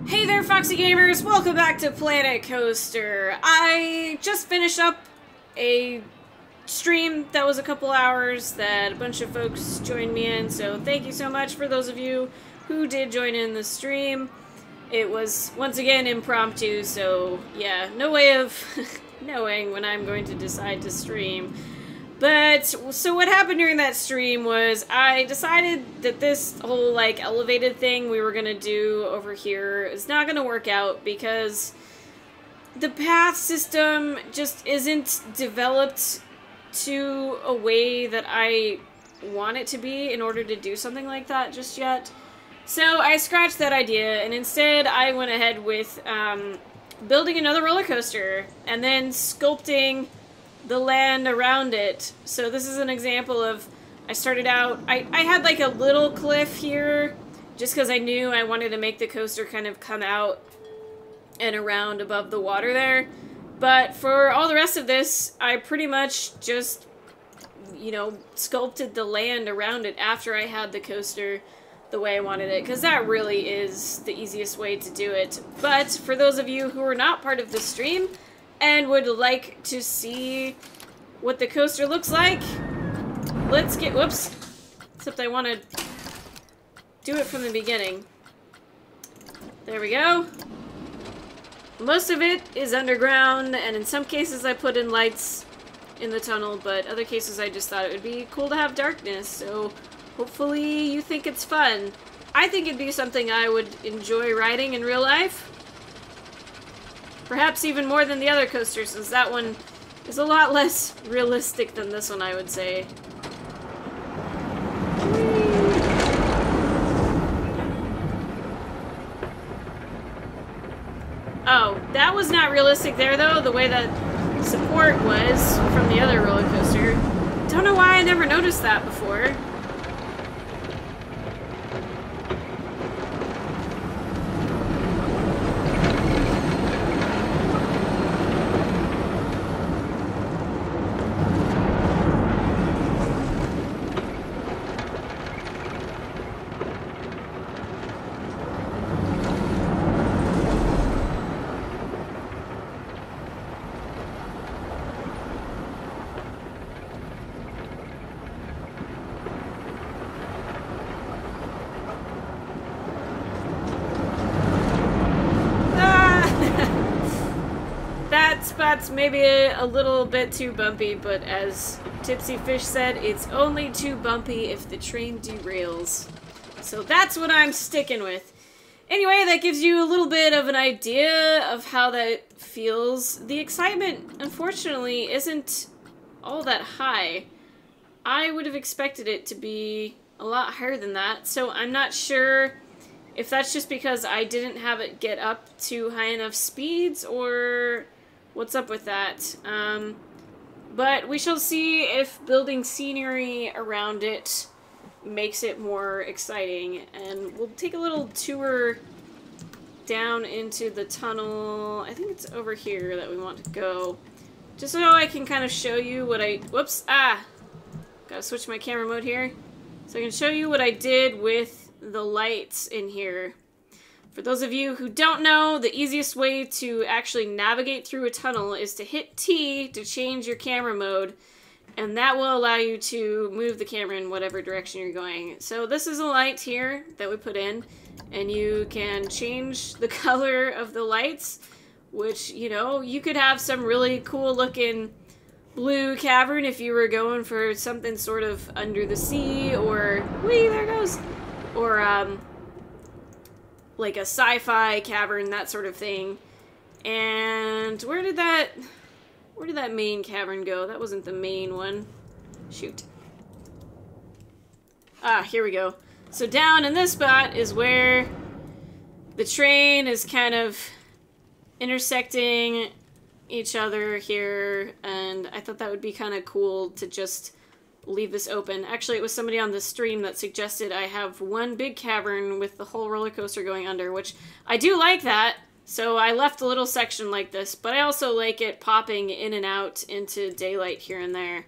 Hey there, Foxy Gamers! Welcome back to Planet Coaster. I just finished up a stream that was a couple hours that a bunch of folks joined me in, so thank you so much for those of you who did join in the stream. It was, once again, impromptu, so yeah, no way of knowing when I'm going to decide to stream. But, so what happened during that stream was I decided that this whole, like, elevated thing we were gonna do over here is not gonna work out because the path system just isn't developed to a way that I want it to be in order to do something like that just yet. So I scratched that idea, and instead I went ahead with building another roller coaster and then sculpting the land around it. So this is an example of, I started out, I had like a little cliff here, just because I knew I wanted to make the coaster kind of come out and around above the water there. But for all the rest of this, I pretty much just, you know, sculpted the land around it after I had the coaster the way I wanted it, because that really is the easiest way to do it. But for those of you who are not part of the stream, and would like to see what the coaster looks like, let's get, whoops, except I want to do it from the beginning. There we go. Most of it is underground, and in some cases I put in lights in the tunnel, but other cases I just thought it would be cool to have darkness, so hopefully you think it's fun. I think it'd be something I would enjoy riding in real life. Perhaps even more than the other coaster, since that one is a lot less realistic than this one, I would say. Oh, that was not realistic there, though, the way that support was from the other roller coaster. Don't know why I never noticed that before. Spot's maybe a little bit too bumpy, but as Tipsy Fish said, it's only too bumpy if the train derails. So that's what I'm sticking with. Anyway, that gives you a little bit of an idea of how that feels. The excitement, unfortunately, isn't all that high. I would have expected it to be a lot higher than that, so I'm not sure if that's just because I didn't have it get up to high enough speeds, or what's up with that. But we shall see if building scenery around it makes it more exciting. And we'll take a little tour down into the tunnel. I think it's over here that we want to go. Just so I can kind of show you what I... Whoops! Ah! Gotta switch my camera mode here. So I can show you what I did with the lights in here. For those of you who don't know, the easiest way to actually navigate through a tunnel is to hit T to change your camera mode, and that will allow you to move the camera in whatever direction you're going. So this is a light here that we put in, and you can change the color of the lights, which, you know, you could have some really cool looking blue cavern if you were going for something sort of under the sea, or, whee, there it goes, or, like a sci-fi cavern, that sort of thing. And where did that main cavern go? That wasn't the main one. Shoot. Ah, here we go. So down in this spot is where the train is kind of intersecting each other here, and I thought that would be kind of cool to just leave this open. Actually, it was somebody on the stream that suggested I have one big cavern with the whole roller coaster going under, which I do like that, so I left a little section like this, but I also like it popping in and out into daylight here and there.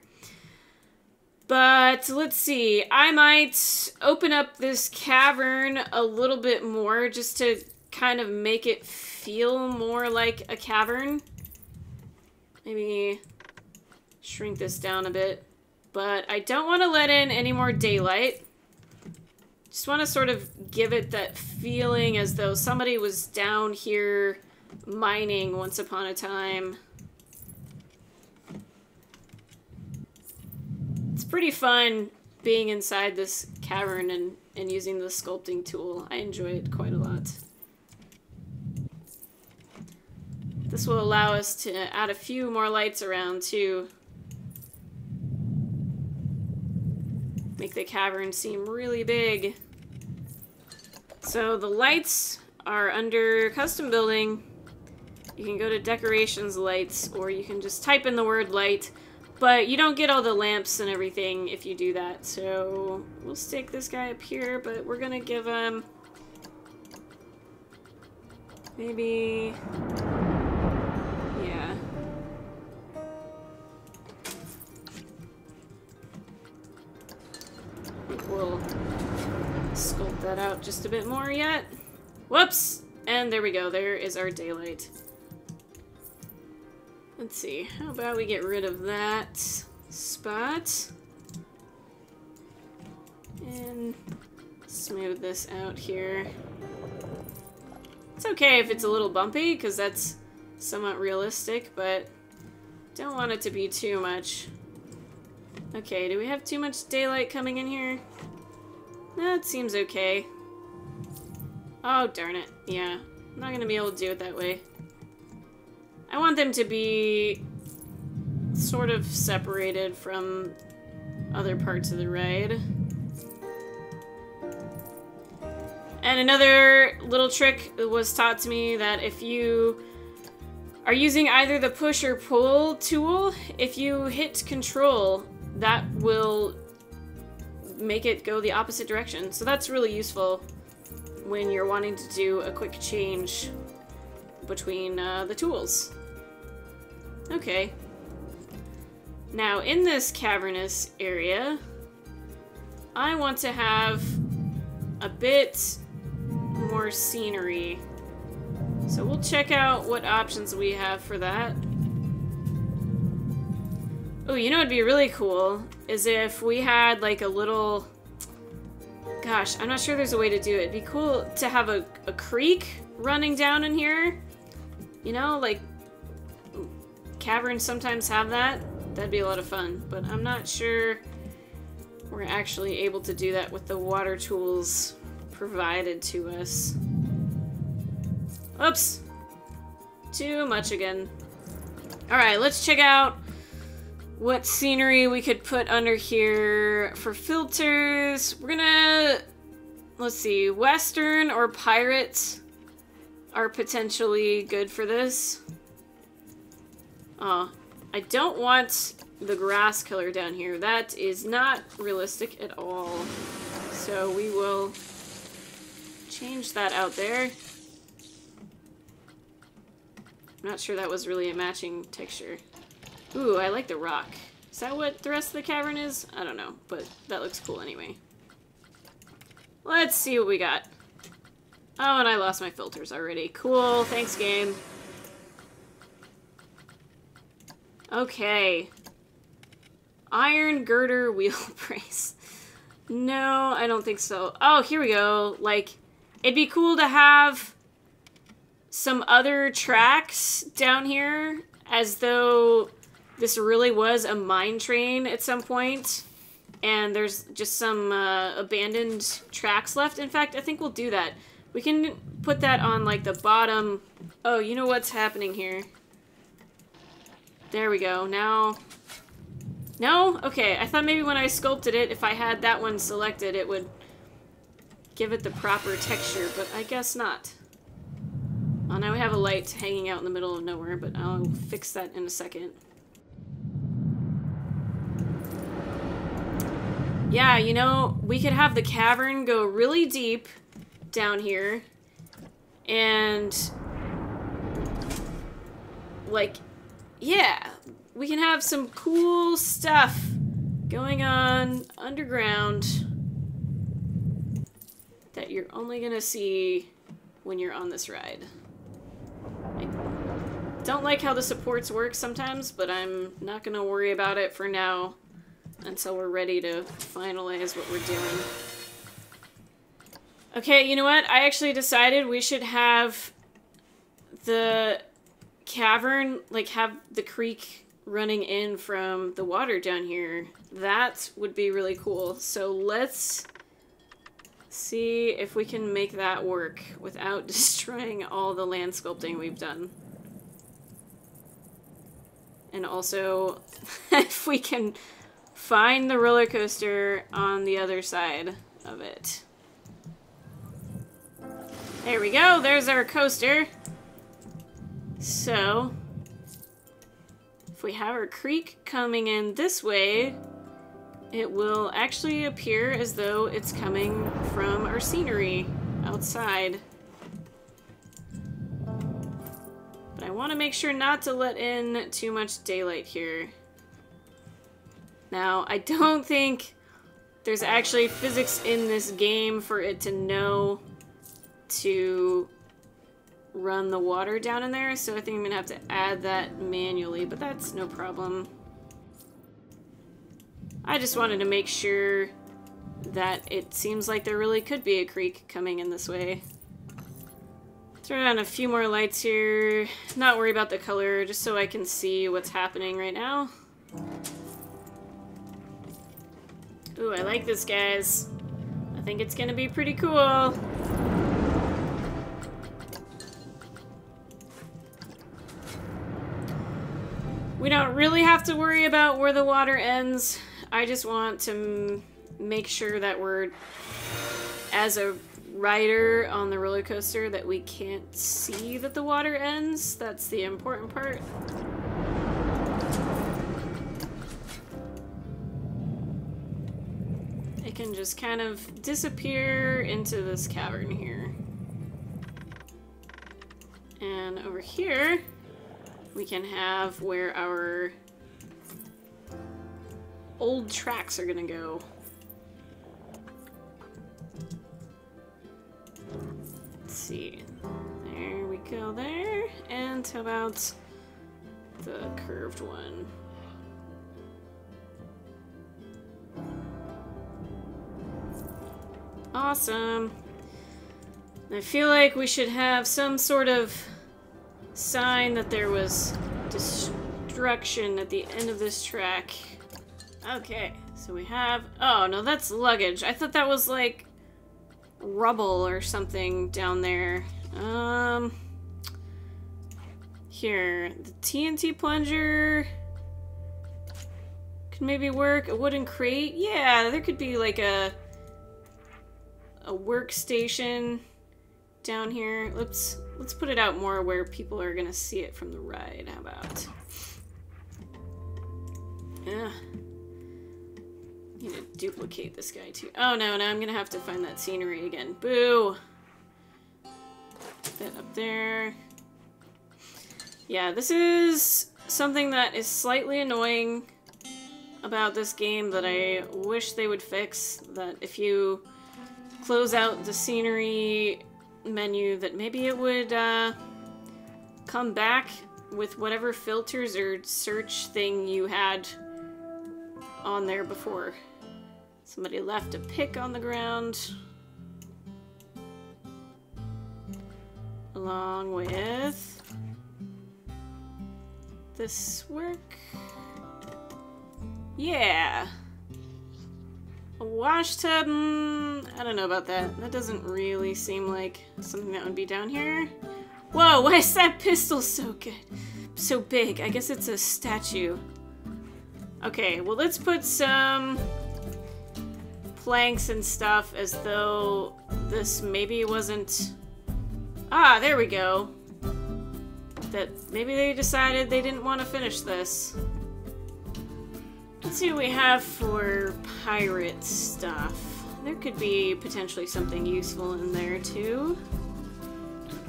But let's see, I might open up this cavern a little bit more just to kind of make it feel more like a cavern. Maybe shrink this down a bit. But I don't want to let in any more daylight. Just want to sort of give it that feeling as though somebody was down here mining once upon a time. It's pretty fun being inside this cavern and using the sculpting tool. I enjoy it quite a lot. This will allow us to add a few more lights around too. Make the cavern seem really big. So the lights are under custom building. You can go to decorations lights, or you can just type in the word light, but you don't get all the lamps and everything if you do that. So we'll stick this guy up here, but we're gonna give him maybe, yeah. I think we'll sculpt that out just a bit more yet. Whoops! And there we go, there is our daylight. Let's see, how about we get rid of that spot? And smooth this out here. It's okay if it's a little bumpy, because that's somewhat realistic, but don't want it to be too much. Okay, do we have too much daylight coming in here? That seems okay. Oh, darn it. Yeah, I'm not gonna be able to do it that way. I want them to be sort of separated from other parts of the ride. And another little trick was taught to me that if you are using either the push or pull tool, if you hit control, that will make it go the opposite direction. So that's really useful when you're wanting to do a quick change between the tools. Okay. Now, in this cavernous area, I want to have a bit more scenery. So we'll check out what options we have for that. Oh, you know what'd be really cool is if we had like a little... Gosh, I'm not sure there's a way to do it. It'd be cool to have a creek running down in here. You know, like caverns sometimes have that. That'd be a lot of fun, but I'm not sure we're actually able to do that with the water tools provided to us. Oops! Too much again. Alright, let's check out what scenery we could put under here for filters. We're gonna... Let's see, Western or Pirate are potentially good for this. Oh, I don't want the grass killer down here. That is not realistic at all. So we will change that out there. I'm not sure that was really a matching texture. Ooh, I like the rock. Is that what the rest of the cavern is? I don't know, but that looks cool anyway. Let's see what we got. Oh, and I lost my filters already. Cool, thanks game. Okay. Iron girder wheel brace. No, I don't think so. Oh, here we go. Like, it'd be cool to have some other tracks down here, as though this really was a mine train at some point, and there's just some abandoned tracks left. In fact, I think we'll do that. We can put that on, like, the bottom. Oh, you know what's happening here. There we go. Now... No? Okay, I thought maybe when I sculpted it, if I had that one selected, it would give it the proper texture, but I guess not. Well, now we have a light hanging out in the middle of nowhere, but I'll fix that in a second. Yeah, you know, we could have the cavern go really deep down here, and, like, yeah, we can have some cool stuff going on underground that you're only gonna see when you're on this ride. I don't like how the supports work sometimes, but I'm not gonna worry about it for now until we're ready to finalize what we're doing. Okay, you know what? I actually decided we should have the cavern, like have the creek running in from the water down here. That would be really cool. So let's see if we can make that work without destroying all the land sculpting we've done. And also, if we can find the roller coaster on the other side of it. There we go, there's our coaster. So, if we have our creek coming in this way, it will actually appear as though it's coming from our scenery outside. But I want to make sure not to let in too much daylight here. Now, I don't think there's actually physics in this game for it to know to run the water down in there, so I think I'm gonna have to add that manually, but that's no problem. I just wanted to make sure that it seems like there really could be a creek coming in this way. Throw down a few more lights here, not worry about the color, just so I can see what's happening right now. Ooh, I like this, guys. I think it's gonna be pretty cool. We don't really have to worry about where the water ends. I just want to make sure that we're, as a rider on the roller coaster, that we can't see that the water ends. That's the important part. It can just kind of disappear into this cavern here. And over here, we can have where our old tracks are gonna go. Let's see. There we go there. And how about the curved one? Awesome. I feel like we should have some sort of sign that there was destruction at the end of this track. Okay, so we have... Oh, no, that's luggage. I thought that was, like, rubble or something down there. Here, the TNT plunger could maybe work. A wooden crate? Yeah, there could be, like, a workstation down here. Let's put it out more where people are gonna see it from the ride. How about? Yeah. Need to duplicate this guy too. Oh no, now I'm gonna have to find that scenery again. Boo! Put that up there. Yeah, this is something that is slightly annoying about this game that I wish they would fix. That if you close out the scenery menu, that maybe it would come back with whatever filters or search thing you had on there before. Somebody left a pick on the ground. Along with this work. Yeah. A wash tub, I don't know about that. That doesn't really seem like something that would be down here. Whoa, why is that pistol so good? So big, I guess it's a statue. Okay, well let's put some planks and stuff as though this maybe wasn't... Ah, there we go. That maybe they decided they didn't want to finish this. Let's see what we have for pirate stuff. There could be potentially something useful in there too.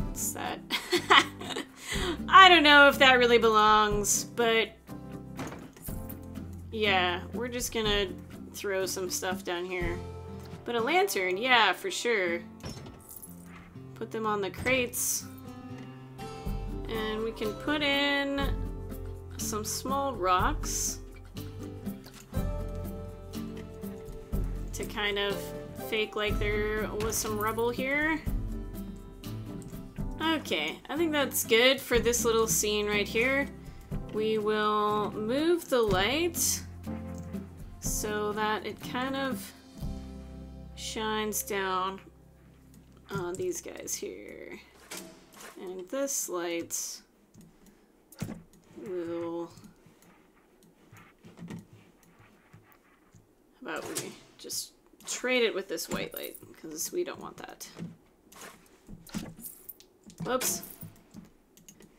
What's that? I don't know if that really belongs, but yeah, we're just gonna throw some stuff down here. But a lantern, yeah, for sure. put them on the crates. And we can put in some small rocks to kind of fake like there was some rubble here. Okay, I think that's good for this little scene right here. We will move the light so that it kind of shines down on these guys here. And this light will... How about we just trade it with this white light, because we don't want that. Whoops.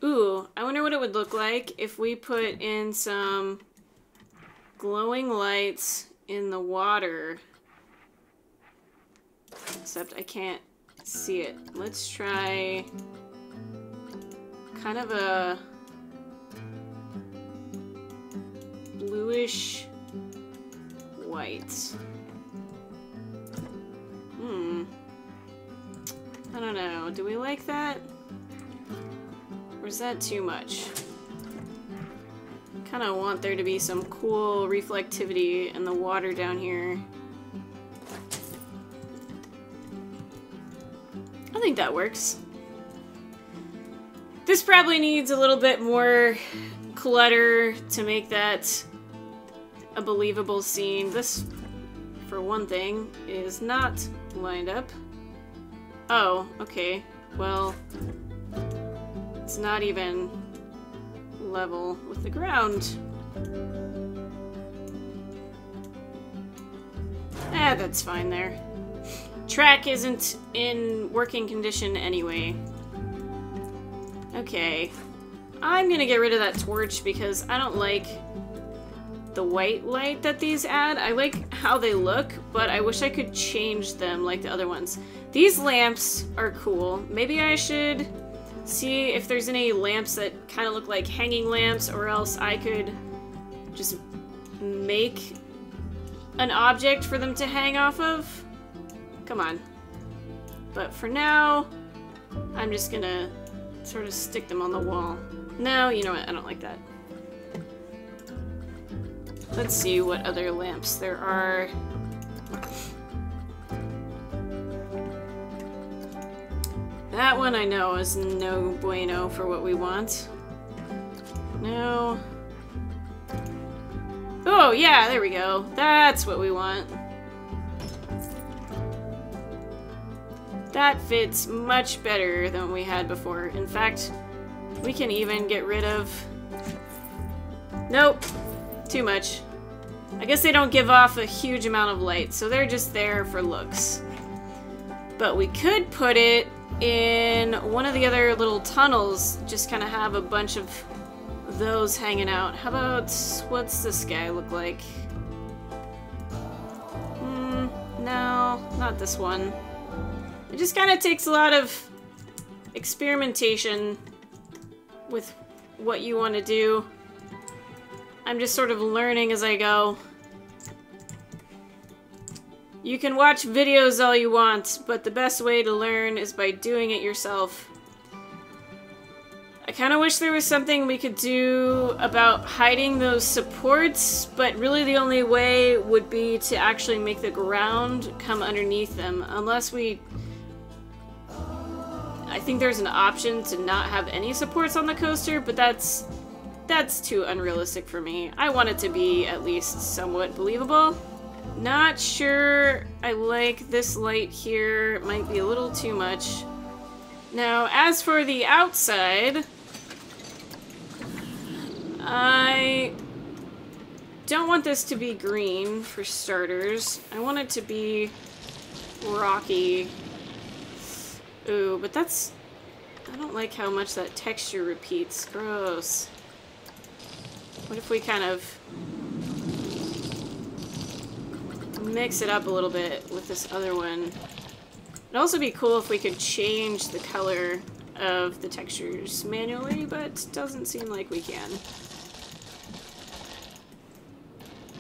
Ooh, I wonder what it would look like if we put in some glowing lights in the water. Except I can't see it. Let's try kind of a bluish white. I don't know. Do we like that? Or is that too much? Kind of want there to be some cool reflectivity in the water down here. I think that works. This probably needs a little bit more clutter to make that a believable scene. This, for one thing, is not lined up. Oh, okay. Well, it's not even level with the ground. That's fine there. Track isn't in working condition anyway. Okay. I'm gonna get rid of that torch because I don't like the white light that these add. I like how they look, but I wish I could change them like the other ones. These lamps are cool. Maybe I should see if there's any lamps that kind of look like hanging lamps, or else I could just make an object for them to hang off of. Come on. But for now, I'm just gonna sort of stick them on the wall. No, you know what? I don't like that. Let's see what other lamps there are. That one I know is no bueno for what we want. No. Oh, yeah, there we go. That's what we want. That fits much better than we had before. In fact, we can even get rid of... Nope. Too much. I guess they don't give off a huge amount of light, so they're just there for looks. But we could put it in one of the other little tunnels, just kind of have a bunch of those hanging out. How about, what's this guy look like? No, not this one. It just kind of takes a lot of experimentation with what you want to do. I'm just sort of learning as I go. You can watch videos all you want, but the best way to learn is by doing it yourself. I kind of wish there was something we could do about hiding those supports, but really the only way would be to actually make the ground come underneath them, unless we... I think there's an option to not have any supports on the coaster, but that's too unrealistic for me. I want it to be at least somewhat believable. Not sure I like this light here. It might be a little too much. Now, as for the outside, I don't want this to be green, for starters. I want it to be rocky. Ooh, but that's... I don't like how much that texture repeats. Gross. What if we kind of mix it up a little bit with this other one? It'd also be cool if we could change the color of the textures manually, but it doesn't seem like we can.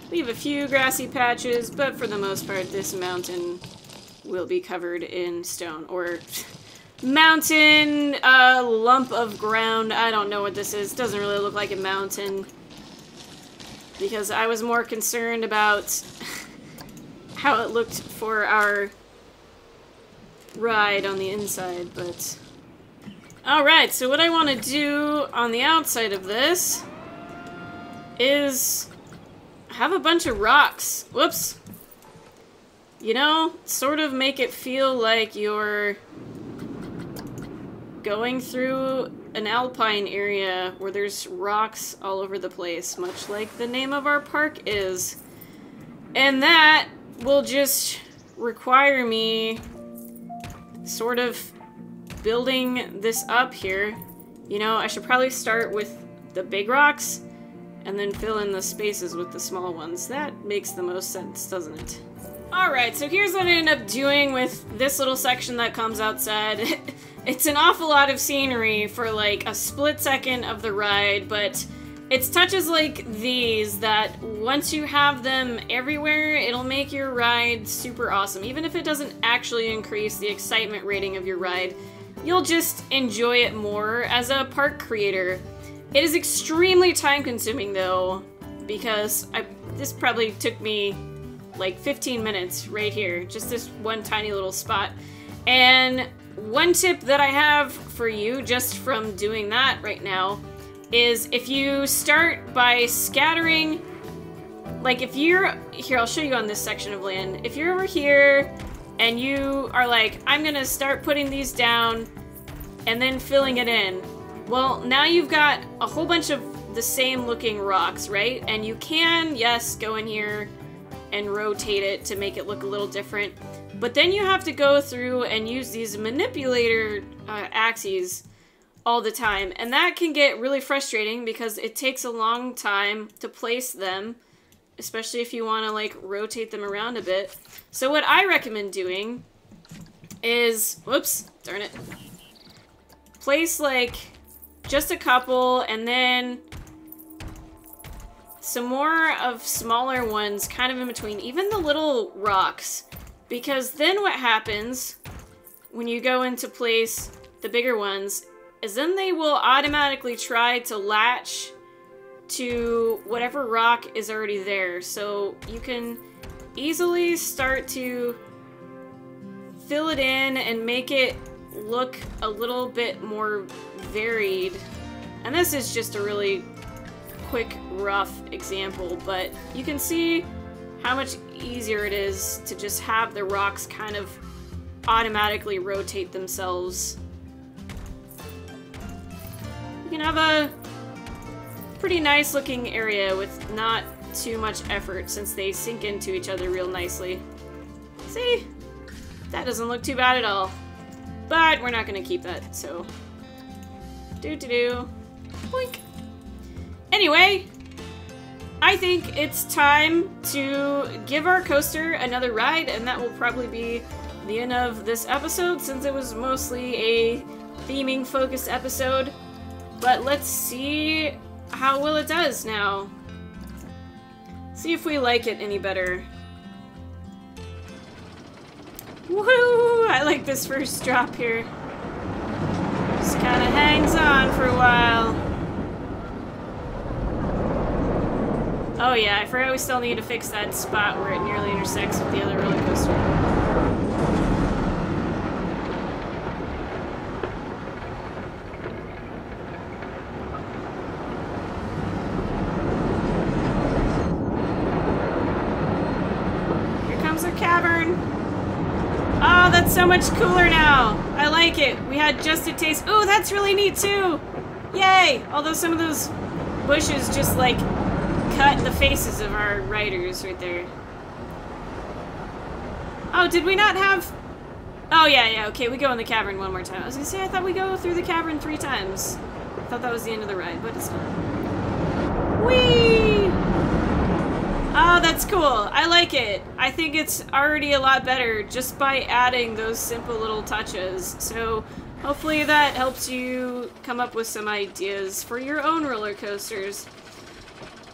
We have a few grassy patches, but for the most part this mountain will be covered in stone, or mountain lump of ground. I don't know what this is. Doesn't really look like a mountain. Because I was more concerned about how it looked for our ride on the inside, but... Alright, so what I want to do on the outside of this is have a bunch of rocks. Whoops. You know, sort of make it feel like you're going through an alpine area where there's rocks all over the place, much like the name of our park is. And that will just require me sort of building this up here. You know, I should probably start with the big rocks and then fill in the spaces with the small ones. That makes the most sense, doesn't it? Alright, so here's what I ended up doing with this little section that comes outside. It's an awful lot of scenery for like a split second of the ride, but it's touches like these that once you have them everywhere, it'll make your ride super awesome. Even if it doesn't actually increase the excitement rating of your ride, you'll just enjoy it more as a park creator. It is extremely time consuming though, because this probably took me like 15 minutes right here, just this one tiny little spot. And one tip that I have for you just from doing that right now is if you start by scattering, like if you're, here I'll show you on this section of land, if you're over here and you are like, I'm gonna start putting these down and then filling it in, well, now you've got a whole bunch of the same looking rocks, right? And you can, yes, go in here and rotate it to make it look a little different, but then you have to go through and use these manipulator axes all the time, and that can get really frustrating because it takes a long time to place them, especially if you want to like rotate them around a bit. So what I recommend doing is, whoops, darn it, place like just a couple and then some more of smaller ones kind of in between, even the little rocks, because then what happens when you go into place the bigger ones is then they will automatically try to latch to whatever rock is already there. So you can easily start to fill it in and make it look a little bit more varied. And this is just a really quick, rough example, but you can see how much easier it is to just have the rocks kind of automatically rotate themselves. You can have a pretty nice looking area with not too much effort since they sink into each other real nicely. See? That doesn't look too bad at all. But we're not gonna keep that, so... Do-do-do. Boink. Anyway, I think it's time to give our coaster another ride, and that will probably be the end of this episode since it was mostly a theming focused episode. But let's see how well it does now. See if we like it any better. Woohoo! I like this first drop here. Just kind of hangs on for a while. Oh yeah, I forgot we still need to fix that spot where it nearly intersects with the other roller coaster. Here comes our cavern. Oh, that's so much cooler now. I like it. We had just a taste. Oh, that's really neat too. Yay! Although some of those bushes just like cut the faces of our riders right there. Oh, did we not have... Oh, yeah, okay, we go in the cavern one more time. I was gonna say, I thought we go through the cavern 3 times. I thought that was the end of the ride, but it's not. Whee! Oh, that's cool. I like it. I think it's already a lot better just by adding those simple little touches. So hopefully that helps you come up with some ideas for your own roller coasters.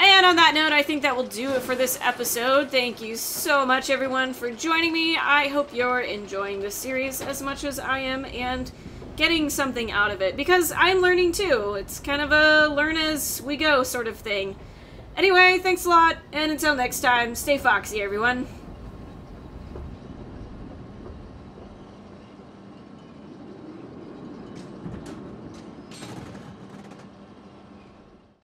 And on that note, I think that will do it for this episode. Thank you so much, everyone, for joining me. I hope you're enjoying this series as much as I am, and getting something out of it, because I'm learning too. It's kind of a learn as we go sort of thing. Anyway, thanks a lot, and until next time, stay foxy, everyone.